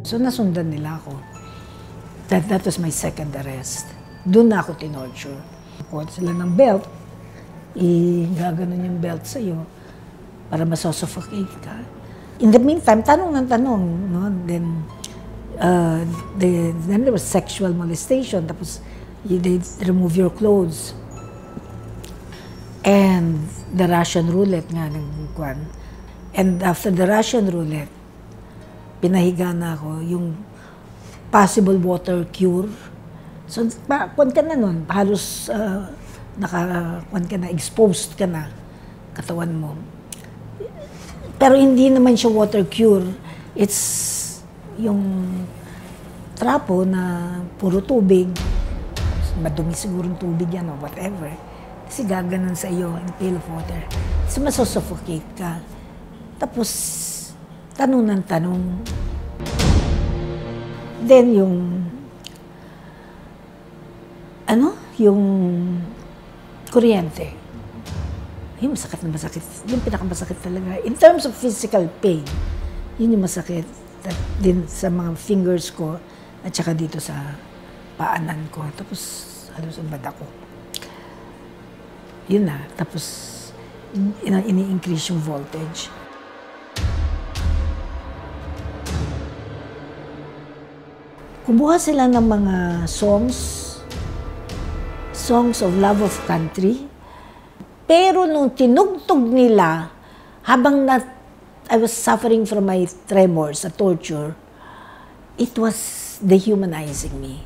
So nasundan nila ako. That was my second arrest. Doon na ako tinorture. Kuha sila ng belt, gaganon yung belt sa'yo para masosuffocate ka. In the meantime, tanong ng tanong, no? Then there was sexual molestation, tapos they remove your clothes. And the Russian roulette nga ng kwan. And after the Russian roulette, pinahiga na ako yung possible water cure. So, kwan ka na nun, halos kwan ka na, exposed ka na, katawan mo. Pero hindi naman siya water cure. It's yung trapo na puro tubig. Madumi siguro yung tubig yan o whatever. Kasi gaganon sa iyo, in pail of water. Kasi masosuffocate ka. Tapos, tanong ng tanong. Then yung, yung kuryente. Yung masakit na masakit. Yung pinakamasakit talaga. In terms of physical pain, yun yung masakit. Din sa mga fingers ko at saka dito sa paanan ko. Tapos, halos ang bada ko. Yun na. Tapos, ini-increase yung voltage. Kumuha sila ng mga songs of love of country. Pero nung tinugtog nila, habang I was suffering from my tremors, a torture, it was dehumanizing me.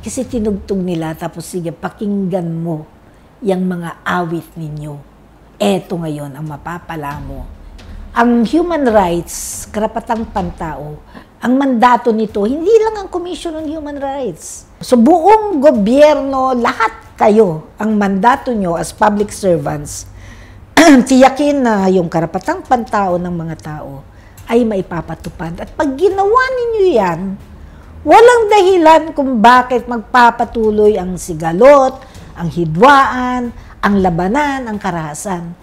Kasi tinugtog nila, tapos sige, pakinggan mo yung mga awit ninyo. Eto ngayon ang mapapala mo. Ang human rights, karapatang pantao, ang mandato nito, hindi lang ang Commission on Human Rights. So buong gobyerno, lahat kayo, ang mandato nyo as public servants, tiyakin na yung karapatang pantao ng mga tao ay maipapatupad. At pag ginawa ninyo yan, walang dahilan kung bakit magpapatuloy ang sigalot, ang hidwaan, ang labanan, ang karahasan.